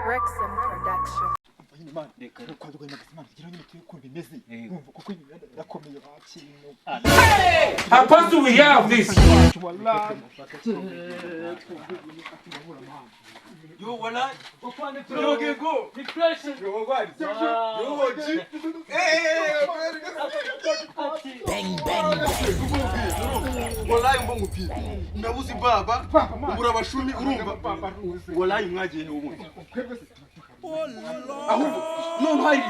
Rexham Production. How fast do we have this? Yo, wala. Yo, go. Depression. Yo, what? Yo, G. Hey. Bang, bang. Wala mbongo pi. Nabuzi baba. Ubura bashumi urumva. Wala mwagiye ubu. Ahubwo none hari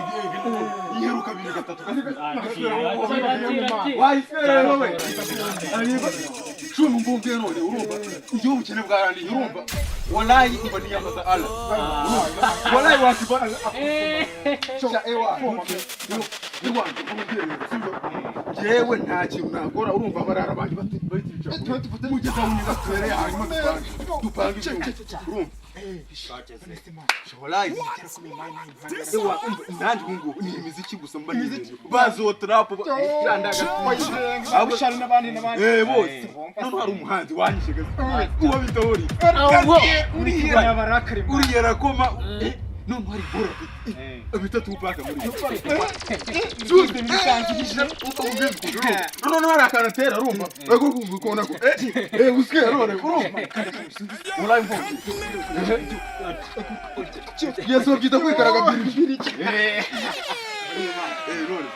yiheruka bibiri gatatu wayisere wowe ariba shumi mbumve none urumva iyo ubukene bwarandi urumva wallahi niba niyamaza ala wallahi wakibana cha ewa yewe nta kintu nakora urumva barara baje batibica mugeza unyiza twere hanyuma dupange urumva wallahi ewa nandi ngo ni imiziki gusa mba ni bazo trap yandaga abashana nabandi bose none hari umuhanzi wanyishega uwo bitori uriya barakari uriya rakoma none hari bora bitatu upaka muri tuze nitangirije none hari akanatera rumba ego kumva ko uske none urumva wallahi mvo yeso kita kwikaraga biri none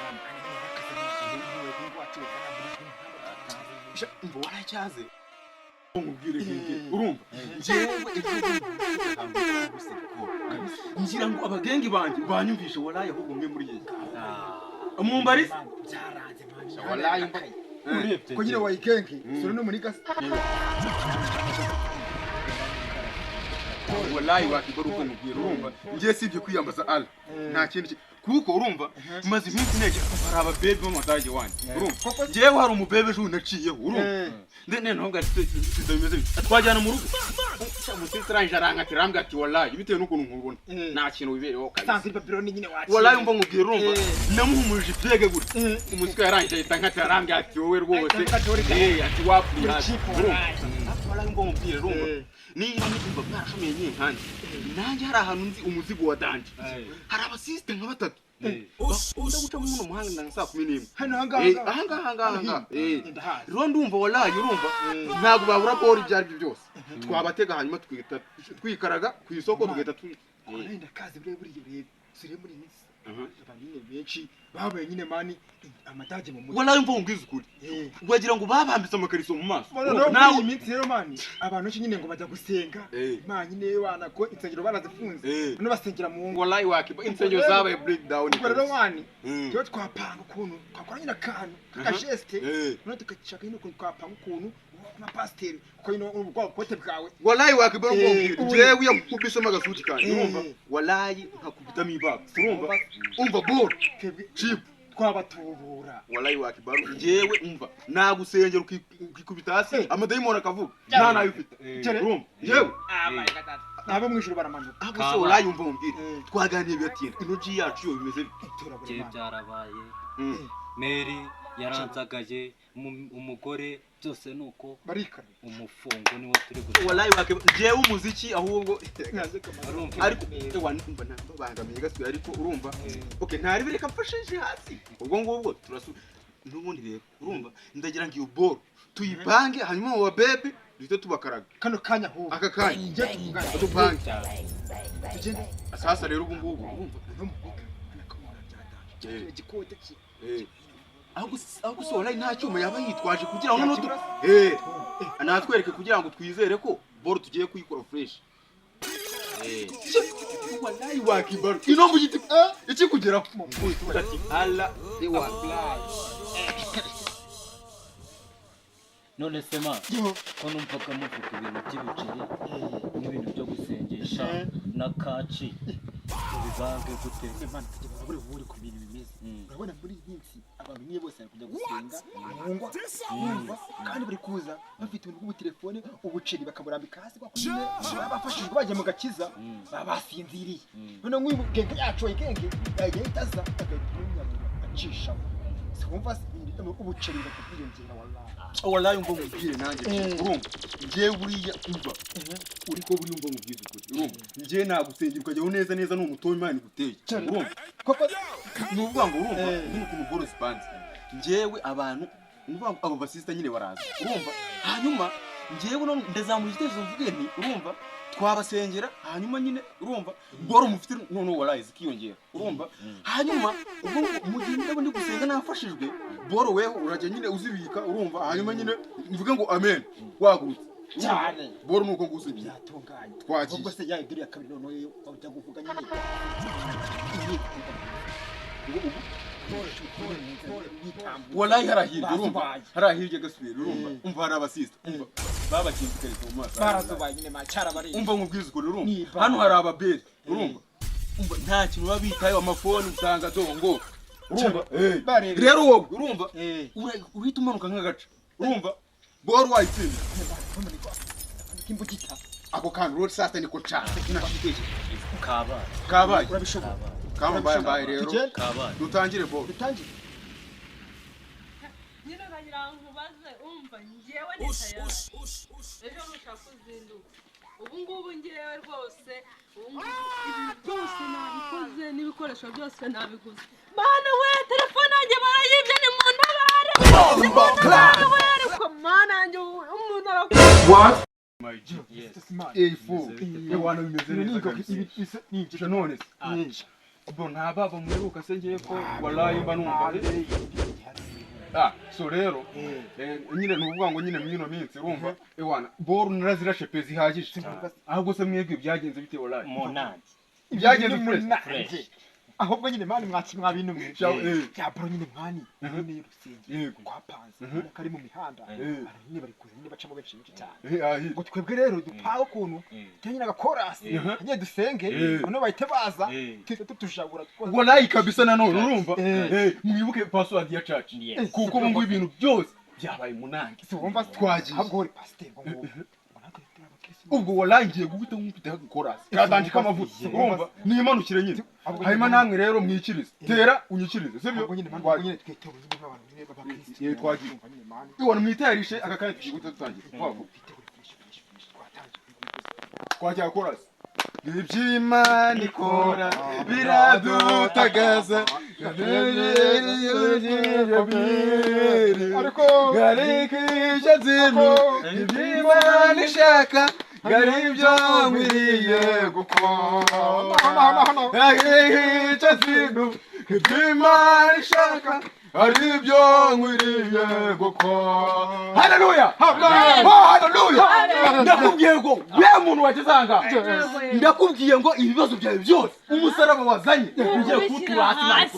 mbo waracyaze ngubwire urumva ngira ngo abagengi banje banyumvisha wallahi ahubwo mwe muri yeye umumbari byaranze wallahi urebye ko nyine wayigengi sura no muri gasi wallahi wakibaruko mubwira urumva ngiye sibye kwiyambaza ala nta kintu kuko urumva maze iminsi nege hari ababebe b'amadage wanje urumva ngewe hari umubebe ejo naciyeho urumva ndene ntabwo bimeze twajyana mu rugo umusiranje arangati rambwe ati wallahi bitewe n'ukuntu nkubona nta kintu wibereho kandi Babylon nyine waci wallahi umva nkubwira urumva namuhumurije byege gute umusika yarangije ahita nkati rambwe ati wowe rwose ati wapfira wallahi umva nkubwira urumva niba niba bwashomeye nyinkandi nanjye hari ahantu nzi umuzigo wa danje hari abasiste nka batatu guca mu muhanga ndanga saa 11 hano hanga rero ndumva wallahi urumva ntago babura bori byari byose twabatega hanyuma twikaraga ku isoko tugahita twenda kazi buri sire muri nisi abanyine benshi babaye nyine mani amadage mu mutwe wallahi mvo ngize ukuri wagira ngo babambise amakariso mu maso nawe iminsi rero mani abantu nyine ngo bajya gusenga mani ne wana ko insengero barazifunze no basengera mu ngo wallahi wakiba insengero zabaye breakdown rero mani cyo twapanga ukuntu twakora nyine akantu kakasheste no tukachaka nyine twapanga ukuntu na pasteur ko ino ubwo pote bwawe wallahi wakiba ngo jewe yakubise magasuti kandi urumva wallahi nkakubita mibaga urumva umva bor chip twabatubura wallahi wakibaru jewe umva nagusengera ukikubita hasi amadayimona akavuga nta nayo ufite urumva jewe nabo mwijuru baramanuka ahubwo wallahi umva umbwire twaganiye biyatinda inoji yacu yo bimeze je byarabaye Mary yaranzagaye umugore byose nuko barikana umufungo niwo turi gutya wallahi jewe umuziki ahubwo ariko ewa ndumva ntabwo bangamiye gaswe ariko urumva okay ntari bireka mfashije hasi ubwo ngubwo turasu n'ubundi rero urumva ndagira ngo iyo ball tuyipange hanyuma wa baby duhite tubakaraga kano kanya ahubwo aka kanya nje tupange tugende sasa rero ubu ngubwo urumva no mubuga anakomora byadanje igikote ki ahubwo so wallahi nta cyuma yaba yitwaje kugira ngo noneho anatwereke kugira ngo twizere ko ball tugiye kuyikora fresh wallahi wakibaru ino mugiti iki kugera ku ati alla ewa none sema ko numvaga muvuga ibintu by'ibiceri n'ibintu byo gusengesha na kaci bivange gute Imana kugira ngo buri ku bintu bimeze urabona muri minsi abantu niye bose kujya gusenga ngwa kandi bari kuza bafite ibintu by'ubu telefone ubuceri bakaburambika hasi bakumye babafashije baje mu gakiza babasinziriye none nk'uyu genge yacu igenge yagiye itaza agatumya acisha sikumva ubuceri bakubwiyongera wallahi wallahi umva mubwire nanjye urumva ngiye buriya umva uriko buri umva mubwize ukuri urumva ngiye nagusengera ukajyaho neza neza n'umutobe Imana iguteye urumva koko nuvuga ngo urumva nk'uko umugore usipanze ngewe abantu nuvuga ngo abo basista nyine baraza urumva hanyuma ngewe none ndazamura igitekerezo mvuge nti urumva twabasengera hanyuma nyine urumva boro mufite none warayize kiyongera urumva hanyuma ubwo mu gihe ndabo ndi gusenga nafashijwe boro weho urajya nyine uzibika urumva hanyuma nyine mvuge ngo amen wagurutse cyane boro nuko ngusubiye yatunganye twagiye ubwo se yayi duriya kabiri none yo ujya kuvuga nyine wallahi harahirye urumva harahirye gasubira urumva umva hari abasista umva babakindikariza mu maso barazubaye nyine macara bari umva nkubwiza ukuri urumva hano hari ababeri urumva umva nta kintu babitaye amafoni usanga dongo urumva rero wowe urumva uhita umanuka nk'agaca urumva boro wayitsinda kimbugita ako kantu rero sasa niko cyane kabaye urabishobora kambaye rero dutangire boro dutangire nyine bagira ngo baze umva ngewe nitaya ejo nushaka uzinduka ubu ngubu ngewe rwose ibi byose nabikoze n'ibikoresho byose nabiguze mana we telefone yanjye barayibye ni mu ntabare ariko mana yanjye umuntu What? my G Yes. fu ewana bimeze neza ninjije none bo ntabava muheruka se ngiye ko wallahi mba numva so rero nyine nuvuga ngo nyine mwino minsi urumva ewana boro narazirashe pe zihagije ahubwo se mwebwe byagenze bite wallahi Monadi. byagenze fresh ahubwo nyine mani mwakimwa bintu mwinshi ya bro nyine mwani nyine y'urusenge kwapanze kari mu mihanda nyine bari kuza nyine bacamo benshi cyane ngo twebwe rero dupaho ukuntu cyanyine agakorasi nyine dusenge none bahite baza tutujagura wallahi kabisa nanone urumva mwibuke password ya church kuko ngo ibintu byose byabaye munange si wumva twagiye ahubwo uri pastor ngo ubwo wallahi ngiye guhita nkupita gukorasi kadandika amavuta urumva nimanukire nyine hanyuma namwe rero mwikirize tera unyikirize sibyo nyine nyine twete ubuzima bw'abantu nyine b'abakristo twagiye ibona mwitayarishe akakanya tugiye tutangira kwavu twajya korasi iby'Imana ikora biradutagaza ariko garikije zino iby'Imana ishaka gari ibyo nkwiriye gukora garikije zino iby'Imana ishaka gari ibyo nkwiriye gukora haleluya haleluya ndakubwiye ngo we muntu wagezanga ndakubwiye ngo ibibazo byawe byose umusaraba wazanye ugiye kutura hasi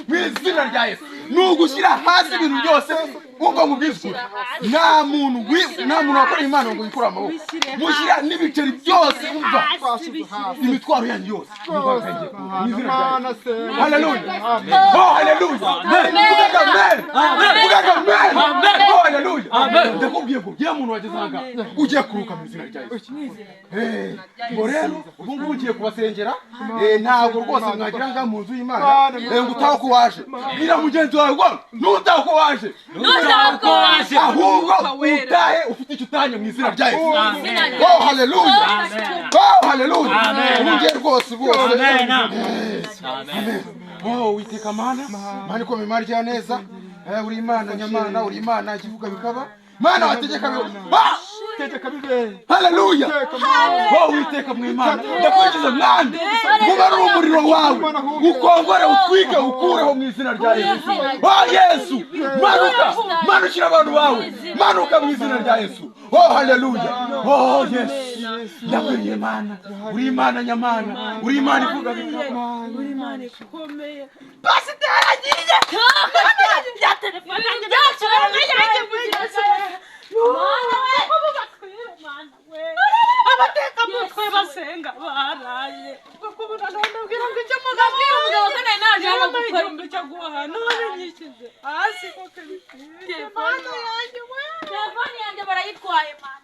mu izina rya Yesu nugushyira hasi ibintu byose umva mubizwe nta muntu wakora Imana ngo yikura amaboko mushyira n'ibiceri byose umva imitwaro yanyu yose haleluya haleluya haleluya ndakubwiye ngo ye muntu wagezanga ugiye kuruka mu izina rya Yesu ngo rero ubu ngubu ugiye kubasengera ntabwo rwose mwagira nga mu nzu y'Imana ngo utaho ko waje bira mugenzi wawe ngo nutaho ko waje ahubwo utahe ufite icyo utanye mu izina rya Yesu haleluya haleluya ugiye rwose bose amen witeka mana ko mimari rya neza uri Imana nyamana uri Imana ikivuga bikaba mana wategeka bibe haleluya witeka mu Imana ndakwigize mwana mubare umuriro wawe ukongore utwike ukureho mu izina rya Yesu Yesu manukira abantu bawe manuka mu izina rya Yesu haleluya Yesu ndakwiriye Imana uri Imana nyamana uri Imana ivuga bikaba uri Imana ikomeye basi taragiye ya telefone yanjye abateka mutwe basenga baraye bakubona none ubwira ngo icyo umugabo kandi naje hano gukora igihumbi cyo guhaha none nyishyize hasi ko kabikwiye telefone yanjye barayitwaye mana